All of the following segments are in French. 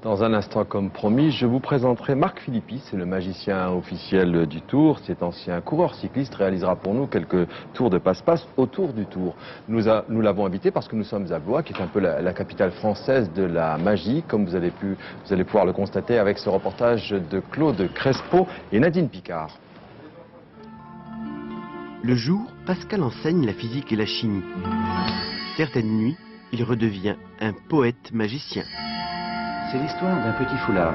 Dans un instant, comme promis, je vous présenterai Marc Philippi, c'est le magicien officiel du Tour. Cet ancien coureur cycliste réalisera pour nous quelques tours de passe-passe autour du Tour. Nous l'avons invité parce que nous sommes à Blois, qui est un peu la capitale française de la magie, comme vous allez pouvoir le constater avec ce reportage de Claude Crespo et Nadine Picard. Le jour, Pascal enseigne la physique et la chimie. Certaines nuits, il redevient un poète magicien. C'est l'histoire d'un petit foulard.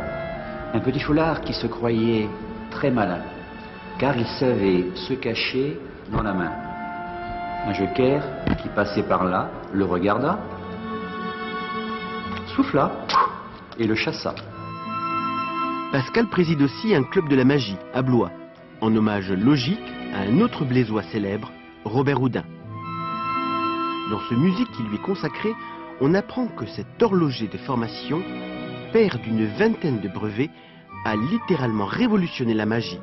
Un petit foulard qui se croyait très malin, car il savait se cacher dans la main. Un joker qui passait par là le regarda, souffla et le chassa. Pascal préside aussi un club de la magie à Blois, en hommage logique à un autre blésois célèbre, Robert Houdin. Dans ce musée qui lui est consacré, on apprend que cet horloger de formation, père d'une vingtaine de brevets, a littéralement révolutionné la magie.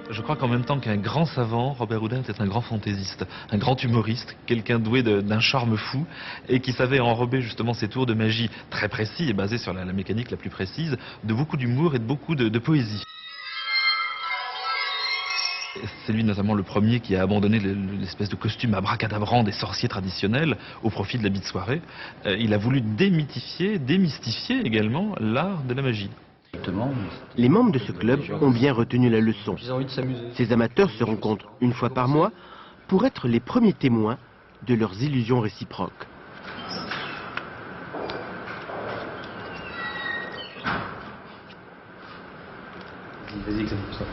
Je crois qu'en même temps qu'un grand savant, Robert Houdin était un grand fantaisiste, un grand humoriste, quelqu'un doué d'un charme fou et qui savait enrober justement ses tours de magie très précis et basés sur la mécanique la plus précise, de beaucoup d'humour et de beaucoup de poésie. C'est lui notamment le premier qui a abandonné l'espèce de costume abracadabrant des sorciers traditionnels au profit de l'habit de soirée. Il a voulu démystifier également l'art de la magie. Les membres de ce club ont bien retenu la leçon. Ces amateurs se rencontrent une fois par mois pour être les premiers témoins de leurs illusions réciproques. Vas-y, examine ça.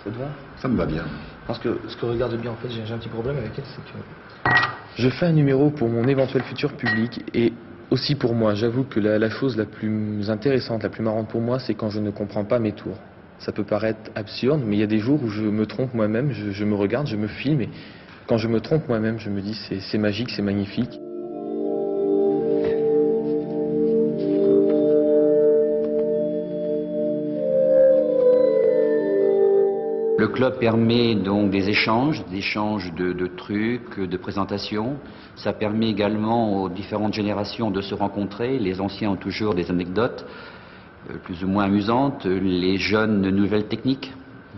Ça te va? Ça me va bien. Parce que ce que regarde bien, en fait, j'ai un petit problème avec elle, c'est que je fais un numéro pour mon éventuel futur public et aussi pour moi. J'avoue que la chose la plus intéressante, la plus marrante pour moi, c'est quand je ne comprends pas mes tours. Ça peut paraître absurde, mais il y a des jours où je me trompe moi-même, je me regarde, je me filme et quand je me trompe moi-même, je me dis c'est magique, c'est magnifique. Le club permet donc des échanges de trucs, de présentations. Ça permet également aux différentes générations de se rencontrer. Les anciens ont toujours des anecdotes plus ou moins amusantes, les jeunes de nouvelles techniques.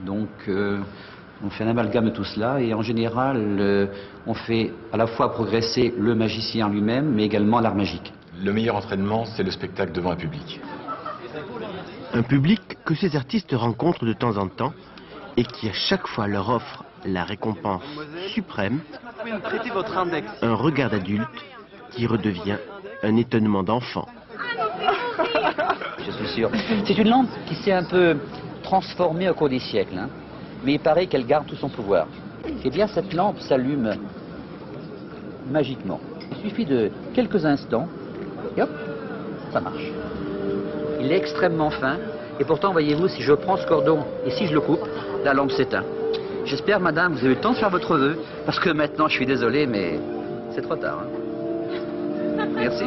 Donc on fait un amalgame de tout cela et en général on fait à la fois progresser le magicien lui-même mais également l'art magique. Le meilleur entraînement, c'est le spectacle devant un public. Un public que ces artistes rencontrent de temps en temps et qui à chaque fois leur offre la récompense suprême, un regard d'adulte qui redevient un étonnement d'enfant. Je suis sûr. C'est une lampe qui s'est un peu transformée au cours des siècles, hein, mais il paraît qu'elle garde tout son pouvoir. Eh bien, cette lampe s'allume magiquement. Il suffit de quelques instants et hop, ça marche. Il est extrêmement fin. Et pourtant, voyez-vous, si je prends ce cordon et si je le coupe, la lampe s'éteint. J'espère, madame, vous avez eu le temps de faire votre vœu, parce que maintenant, je suis désolé, mais c'est trop tard. Hein. Merci.